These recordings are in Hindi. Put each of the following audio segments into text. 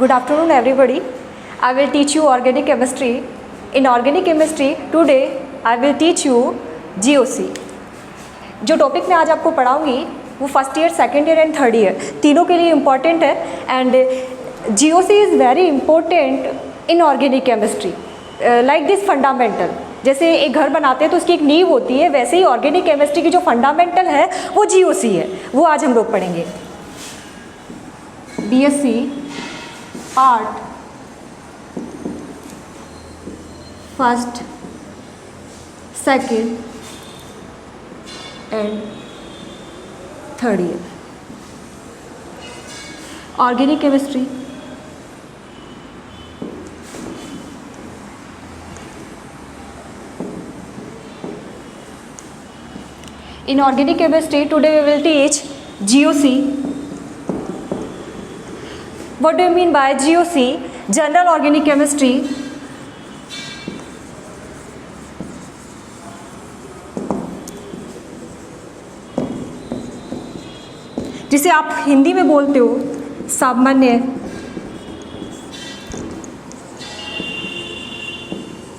Good afternoon everybody. I will teach you organic chemistry. In organic chemistry today I will teach you GOC. जो टॉपिक मैं आज आपको पढ़ाऊँगी वो first year, second year and third year तीनों के लिए इम्पॉर्टेंट है. And GOC is very important in organic chemistry. Like this fundamental, जैसे एक घर बनाते हैं तो उसकी एक नींव होती है, वैसे ही ऑर्गेनिक केमिस्ट्री की जो फंडामेंटल है वो GOC है. वो आज हम लोग पढ़ेंगे. BSc art first, second and third year organic chemistry. In organic chemistry today we will teach GOC. What do you mean by GOC? General organic chemistry. जिसे आप हिंदी में बोलते हो सामान्य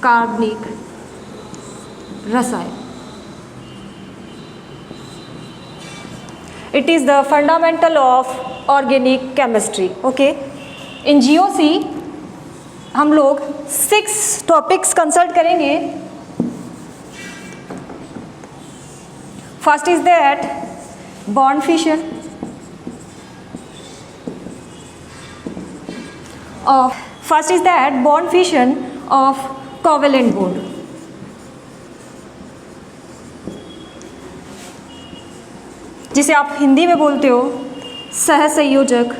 कार्बनिक रसायन. It is the fundamental of organic chemistry. Okay. In GOC हम लोग 6 टॉपिक्स कंसल्ट करेंगे. First is that bond fission of covalent bond. जिसे आप हिंदी में बोलते हो सहसंयोजक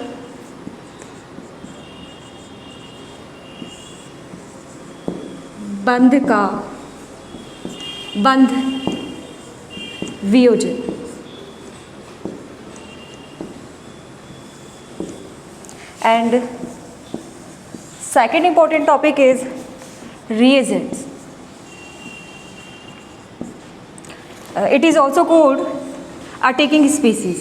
बंध का बंध वियोजन. And second important topic is reagents. It is also called attacking species.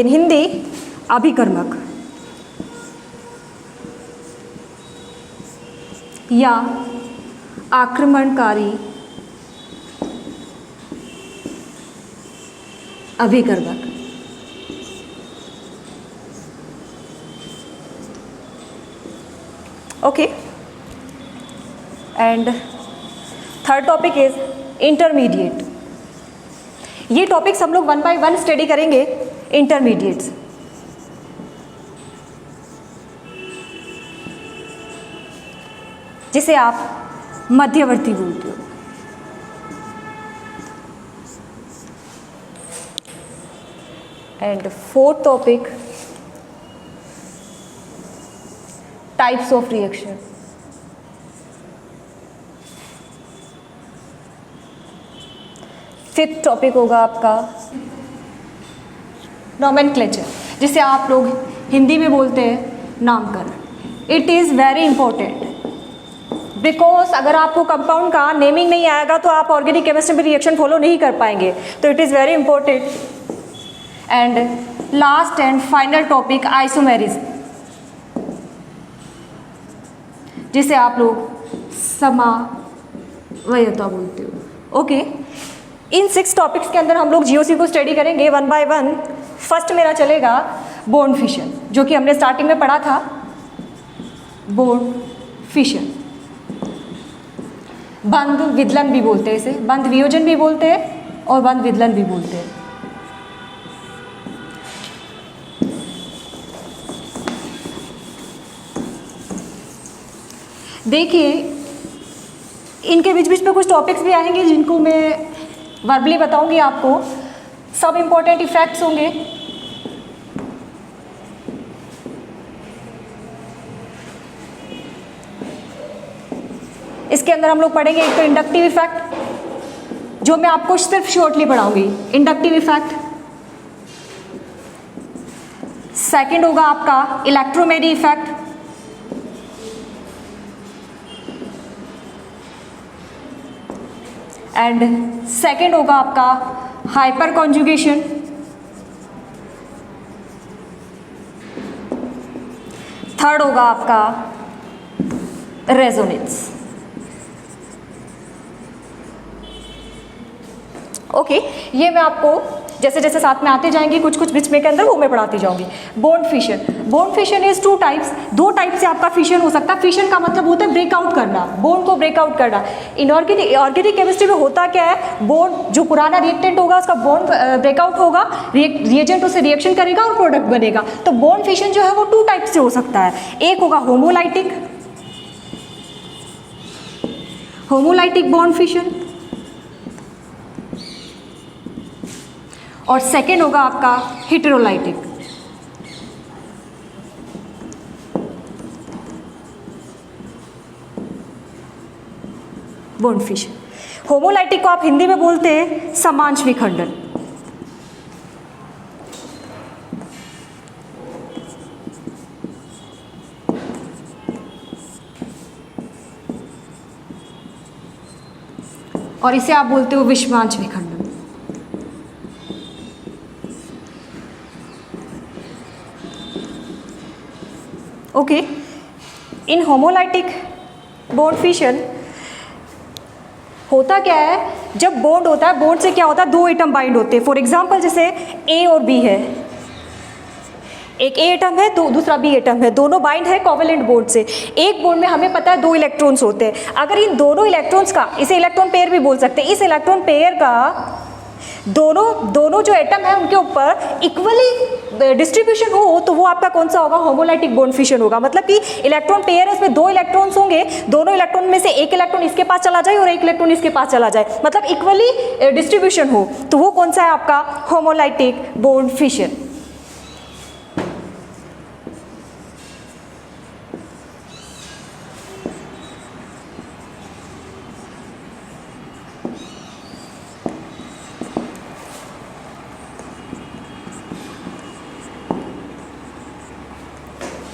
In Hindi अभिकर्मक या आक्रमणकारी अभिकर्मक. Okay. And third topic is intermediate. ये टॉपिक्स हम लोग 1 by 1 स्टडी करेंगे. इंटरमीडिएट्स जिसे आप मध्यवर्ती बोलते हो. And fourth topic types of reaction. Fifth topic होगा आपका नोमेनक्लेचर, जिसे आप लोग हिंदी में बोलते हैं नामकरण. It is very important because अगर आपको कंपाउंड का नेमिंग नहीं आएगा तो आप ऑर्गेनिक केमिस्ट्री में रिएक्शन फॉलो नहीं कर पाएंगे. तो it is very important. And last and final topic isomerism, जिसे आप लोग समावयता बोलते हो. ओके. इन 6 टॉपिक्स के अंदर हम लोग GOC को स्टडी करेंगे 1 by 1. फर्स्ट मेरा चलेगा बॉन्ड फिशन, जो कि हमने स्टार्टिंग में पढ़ा था. बॉन्ड फिशन, बंध विदलन भी बोलते हैं इसे, बंध वियोजन भी बोलते हैं और बंध विदलन भी बोलते हैं. देखिए इनके बीच बीच में कुछ टॉपिक्स भी आएंगे जिनको मैं वर्बली बताऊंगी आपको. सब इम्पोर्टेंट इफेक्ट्स होंगे. इसके अंदर हम लोग पढ़ेंगे एक तो इंडक्टिव इफेक्ट, जो मैं आपको सिर्फ शॉर्टली पढ़ाऊंगी. Inductive effect. सेकंड होगा आपका इलेक्ट्रोमेरी इफेक्ट. एंड सेकेंड होगा आपका हाइपर कॉन्जुगेशन, थर्ड होगा आपका रेजोनेंस। ओके, ये मैं आपको जैसे जैसे साथ में आते जाएंगे कुछ कुछ बीच में के अंदर वो मैं पढ़ाती जाऊंगी। Bone fission, bone fission is two types, दो टाइप से आपका फिशन हो सकता है। फिशन का मतलब होता है ब्रेकआउट करना, बोन को ब्रेकआउट करना। इनऑर्गेनिक ऑर्गेनिक केमिस्ट्री में होता क्या है, बोन जो पुराना रिएक्टेंट होगा उसका बोन ब्रेकआउट होगा, रिएजेंट उसे रिएक्शन करेगा और प्रोडक्ट बनेगा। तो बोन फिशन जो है वो टू टाइप से हो सकता है। एक होगा होमोलाइटिक, होमोलाइटिक बॉन्ड फिशन, और सेकेंड होगा आपका हेटेरोलाइटिक। Bond fission. होमोलाइटिक को आप हिंदी में बोलते हैं समांश विखंडन। और इसे आप बोलते हो विषमांश विखंडन। ओके, इन होमोलाइटिक बॉन्ड फिशन होता क्या है, जब बॉन्ड होता है, बॉन्ड से क्या होता है, दो एटम बाइंड होते हैं। फॉर एग्जांपल जैसे ए और बी है, एक ए एटम है तो दूसरा बी एटम है, दोनों बाइंड है कोवेलेंट बॉन्ड से। एक बॉन्ड में हमें पता है दो इलेक्ट्रॉन्स होते हैं। अगर इन दोनों इलेक्ट्रॉन्स का, इसे इलेक्ट्रॉन पेयर भी बोल सकते हैं, इस इलेक्ट्रॉन पेयर का दोनों जो एटम है उनके ऊपर इक्वली डिस्ट्रीब्यूशन हो तो वो आपका कौन सा होगा, होमोलाइटिक बॉन्ड फिशन होगा। मतलब कि इलेक्ट्रॉन पेयर है, इसमें दो इलेक्ट्रॉन्स होंगे, दोनों इलेक्ट्रॉन में से एक इलेक्ट्रॉन इसके पास चला जाए और एक इलेक्ट्रॉन इसके पास चला जाए, मतलब इक्वली डिस्ट्रीब्यूशन हो, तो वो कौन सा है आपका होमोलाइटिक बॉन्ड फिशन।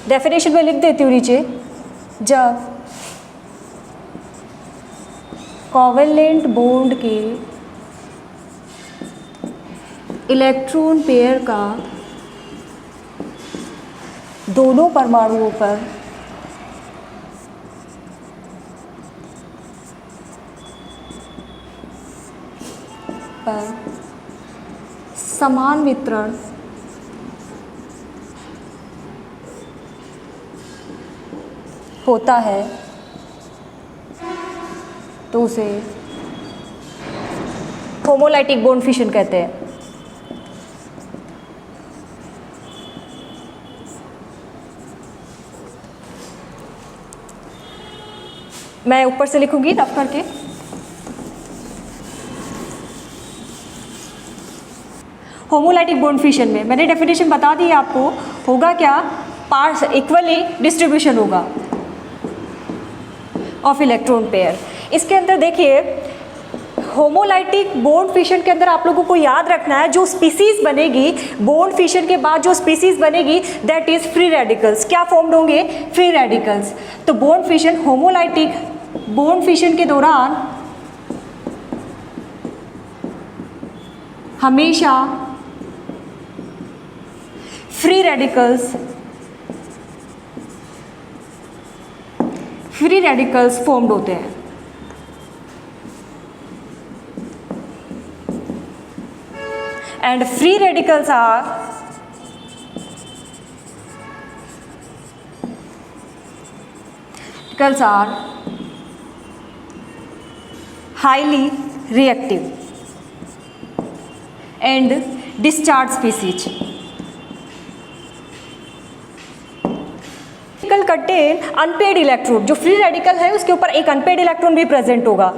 डेफिनेशन में लिख देती हूँ नीचे, जब कोवेलेंट बॉन्ड के इलेक्ट्रॉन पेयर का दोनों परमाणुओं पर समान वितरण होता है तो उसे होमोलाइटिक बॉन्ड फिशन कहते हैं। मैं ऊपर से लिखूंगी रफ करके। होमोलाइटिक बॉन्ड फिशन में मैंने डेफिनेशन बता दी है आपको, होगा क्या, पार्ट्स इक्वली डिस्ट्रीब्यूशन होगा ऑफ इलेक्ट्रॉन पेयर। इसके अंदर देखिए, होमोलाइटिक बॉन्ड फिशन के अंदर आप लोगों को याद रखना है, जो स्पीसीज बनेगी बॉन्ड फिशन के बाद, जो स्पीसीज बनेगी दैट इज फ्री रेडिकल्स। क्या फॉर्म्ड होंगे, फ्री रेडिकल्स। तो bond fission, homolytic bond fission के दौरान हमेशा फ्री रेडिकल्स फॉर्म्ड होते हैं। And free radicals are highly reactive and discharge species. Contain unpaired electron, जो फ्री रेडिकल है उसके ऊपर एक अनपेड इलेक्ट्रॉन भी प्रेजेंट होगा।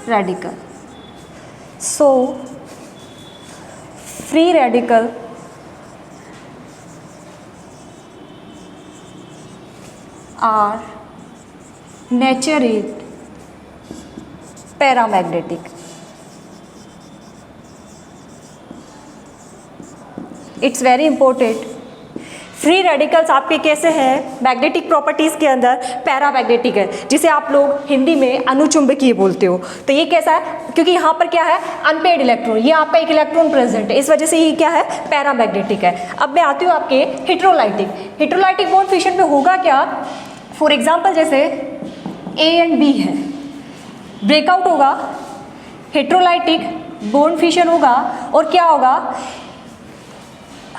Radical, so free radical are naturally paramagnetic. It's very important. Free radicals आपके कैसे हैं? मैग्नेटिक प्रॉपर्टीज़ के अंदर पैरामैग्नेटिक है, जिसे आप लोग हिंदी में अनुचुंबकीय बोलते हो। तो ये कैसा है? क्योंकि यहाँ पर क्या है, अनपेड इलेक्ट्रॉन, ये आपका एक इलेक्ट्रॉन प्रेजेंट है, इस वजह से ये क्या है, पैरामैग्नेटिक है। अब मैं आती हूँ आपके हेटेरोलाइटिक। हेटेरोलाइटिक बॉन्ड फिशन में होगा क्या? फॉर एग्जाम्पल जैसे ए एंड बी है, ब्रेकआउट होगा, हेटेरोलाइटिक बॉन्ड फिशन होगा, और क्या होगा,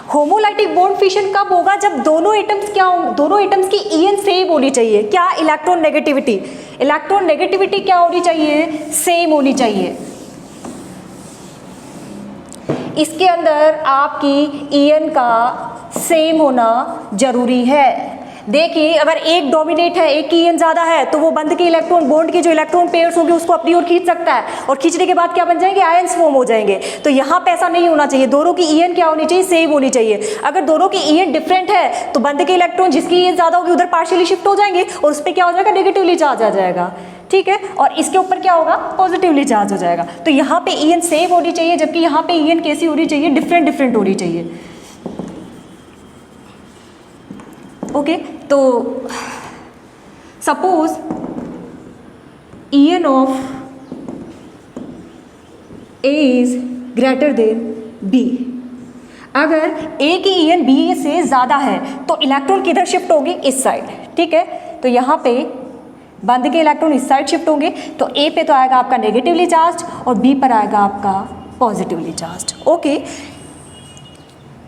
होमोलाइटिक बॉन्ड फिशन कब होगा? जब दोनों एटम्स क्या होंगे, दोनों एटम्स की ईएन सेम होनी चाहिए। क्या? Electron negativity. इलेक्ट्रॉन नेगेटिविटी क्या होनी चाहिए? सेम होनी चाहिए। इसके अंदर आपकी ईएन का सेम होना जरूरी है। देखिए, अगर एक डोमिनेट है, एक की ईएन ज़्यादा है, तो वो बंद के इलेक्ट्रॉन, बॉन्ड के जो इलेक्ट्रॉन पेयर्स होंगे उसको अपनी ओर खींच सकता है, और खींचने के बाद क्या बन जाएंगे? आयंस फॉर्म हो जाएंगे। तो यहाँ पे ऐसा नहीं होना चाहिए, दोनों की ईएन क्या होनी चाहिए? सेम होनी चाहिए। अगर दोनों की ईएन डिफरेंट है तो बंद के इलेक्ट्रॉन जिसकी ईएन ज़्यादा होगी उधर पार्शियली शिफ्ट हो जाएंगे, और उस पर क्या हो जाएगा? नेगेटिवली चार्ज आ जाएगा, ठीक है, और इसके ऊपर क्या होगा? पॉजिटिवली चार्ज हो जाएगा। तो यहाँ पे ईएन सेम होनी चाहिए, जबकि यहाँ पे ईएन कैसी होनी चाहिए? डिफरेंट डिफरेंट होनी चाहिए। ओके, तो suppose EN of A is greater than B. अगर ए की ईएन बी से ज़्यादा है तो इलेक्ट्रॉन किधर शिफ्ट होगी? इस साइड, ठीक है। तो यहाँ पे बंद के इलेक्ट्रॉन इस साइड शिफ्ट होंगे, तो ए पे तो आएगा आपका नेगेटिवली चार्ज और बी पर आएगा आपका पॉजिटिवली चार्ज। ओके,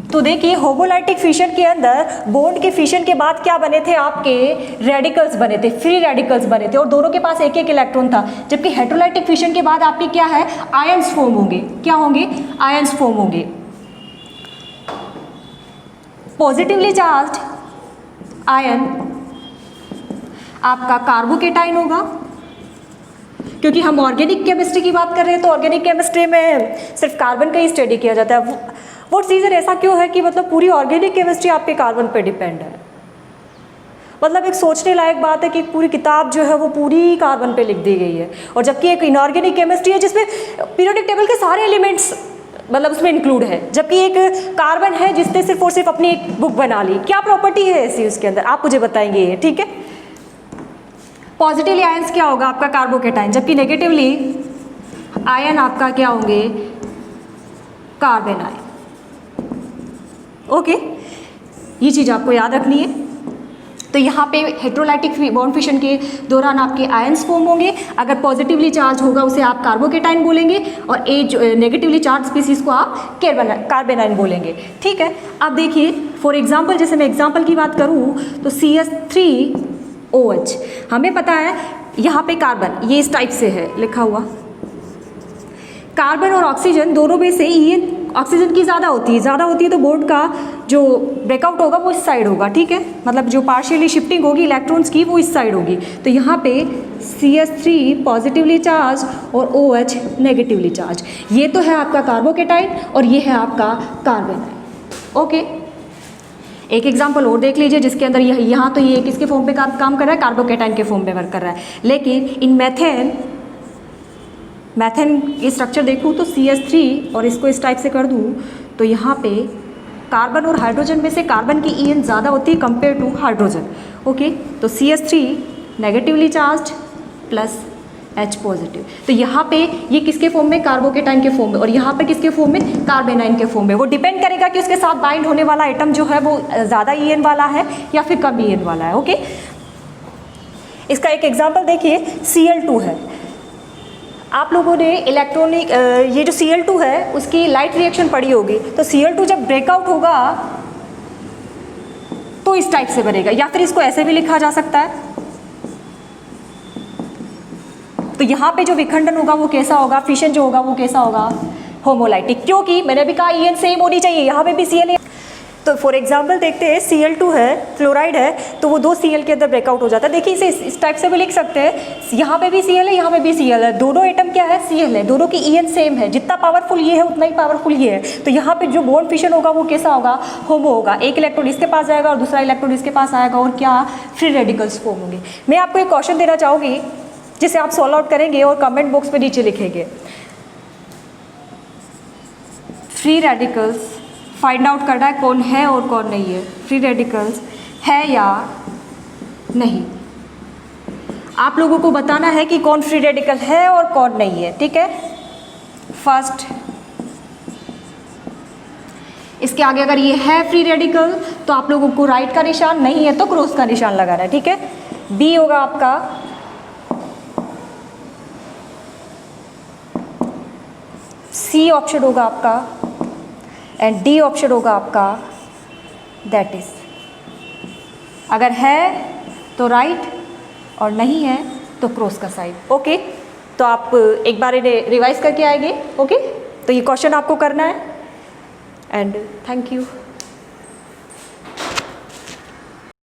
तो देखिए होमोलाइटिक फिशन के अंदर बॉन्ड के फिशन के बाद क्या बने थे? आपके रेडिकल्स बने थे, फ्री रेडिकल्स बने थे, और दोनों के पास एक एक इलेक्ट्रॉन था। जबकि हेटेरोलाइटिक फिशन के बाद आपके क्या है? आयंस फॉर्म होंगे। क्या होंगे? आयंस फॉर्म होंगे। पॉजिटिवली चार्ज आयन आपका कार्बोकेटाइन होगा, क्योंकि हम ऑर्गेनिक केमिस्ट्री की बात कर रहे हैं, तो ऑर्गेनिक केमिस्ट्री में सिर्फ कार्बन का ही स्टडी किया जाता है। वो चीज़ ऐसा क्यों है कि मतलब पूरी ऑर्गेनिक केमिस्ट्री आपके कार्बन पे डिपेंड है? मतलब एक सोचने लायक बात है कि पूरी किताब जो है वो पूरी कार्बन पे लिख दी गई है, और जबकि एक इनऑर्गेनिक केमिस्ट्री है जिसमें पीरियोडिक टेबल के सारे एलिमेंट्स मतलब उसमें इंक्लूड है, जबकि एक कार्बन है जिसने सिर्फ और सिर्फ अपनी एक बुक बना ली। क्या प्रॉपर्टी है ऐसी उसके अंदर, आप मुझे बताएंगे ये, ठीक है। पॉजिटिवली आयंस क्या होगा? आपका कार्बोकेटाइन, जबकि नेगेटिवली आयन आपका क्या होंगे? Carbon ion. ओके, ये चीज़ आपको याद रखनी है। तो यहाँ पे हेटेरोलाइटिक बॉन्ड फिशन के दौरान आपके आयंस फॉर्म होंगे। अगर पॉजिटिवली चार्ज होगा उसे आप कार्बोकेटाइन बोलेंगे, और ए जो नेगेटिवली चार्ज स्पीसीज को आप कार्बेनाइन बोलेंगे, ठीक है। अब देखिए फॉर एग्जांपल, जैसे मैं एग्जांपल की बात करूँ तो CH3OH, हमें पता है यहाँ पे कार्बन ये इस टाइप से है लिखा हुआ। कार्बन और ऑक्सीजन दोनों में से ये ऑक्सीजन की ज़्यादा होती है, तो बॉन्ड का जो ब्रेकआउट होगा वो इस साइड होगा, ठीक है। मतलब जो पार्शियली शिफ्टिंग होगी इलेक्ट्रॉन्स की वो इस साइड होगी। तो यहाँ पे CH3 पॉजिटिवली चार्ज और OH नेगेटिवली चार्ज। ये तो है आपका कार्बोकेटाइन और ये है आपका कार्बेनाइन। ओके, एक एग्जांपल और देख लीजिए जिसके अंदर यहाँ तो ये किसके फॉर्म पे काम कर रहा है? कार्बोकेटाइन के फॉर्म पे वर्क कर रहा है। लेकिन इन मैथेन की स्ट्रक्चर देखूँ तो CH3 और इसको इस टाइप से कर दूँ तो यहाँ पे कार्बन और हाइड्रोजन में से कार्बन की ईएन ज़्यादा होती है कंपेयर टू हाइड्रोजन। ओके, तो CH3 negatively charge plus H positive. तो यहाँ पे ये किसके फॉर्म में? कार्बोकेटाइन के फॉर्म में, और यहाँ पे किसके फॉर्म में? कार्बेनाइन के फॉर्म में। वो डिपेंड करेगा कि उसके साथ बाइंड होने वाला एटम जो है वो ज़्यादा ईएन वाला है या फिर कम ईएन वाला है। ओके, इसका एक एग्जाम्पल देखिए, Cl2 है। आप लोगों ने इलेक्ट्रॉनिक ये जो Cl2 है उसकी लाइट रिएक्शन पढ़ी होगी। तो Cl2 जब ब्रेकआउट होगा तो इस टाइप से बनेगा, या फिर इसको ऐसे भी लिखा जा सकता है। तो यहाँ पे जो विखंडन होगा वो कैसा होगा? फिशन जो होगा वो कैसा होगा? होमोलाइटिक, क्योंकि मैंने अभी कहा ईएन सेम होनी चाहिए, यहाँ पे भी Cl है। तो फॉर एग्जांपल देखते हैं, Cl2 है, फ्लोराइड है, तो वो 2 Cl के अंदर ब्रेकआउट हो जाता है। देखिए इसे इस टाइप से भी लिख सकते हैं, यहाँ पे भी Cl है, यहाँ पे भी Cl है, दोनों एटम क्या है? Cl है, दोनों की ईएन सेम है, जितना पावरफुल ये है उतना ही पावरफुल ये है। तो यहाँ पे जो बॉन्ड फिशन होगा वो कैसा होगा? होमो होगा। एक इलेक्ट्रॉन इसके पास जाएगा और दूसरा इलेक्ट्रॉन इसके पास आएगा, और क्या? फ्री रेडिकल्स फॉर्म होंगे। मैं आपको एक क्वेश्चन देना चाहूँगी जिसे आप सॉल्व आउट करेंगे और कमेंट बॉक्स में नीचे लिखेंगे। फ्री रेडिकल्स फाइंड आउट करना है कौन है और कौन नहीं है, फ्री रेडिकल्स है या नहीं। आप लोगों को बताना है कि कौन फ्री रेडिकल है और कौन नहीं है, ठीक है। फर्स्ट, इसके आगे अगर ये है फ्री रेडिकल तो आप लोगों को राइट का निशान, नहीं है तो क्रॉस का निशान लगाना है, ठीक है। बी होगा आपका सी ऑप्शन होगा आपका एंड डी ऑप्शन होगा आपका, दैट इज अगर है तो राइट और नहीं है तो क्रॉस का साइन, ओके। तो आप एक बार इन्हें रिवाइज करके आएंगे, ओके। तो ये क्वेश्चन आपको करना है एंड थैंक यू।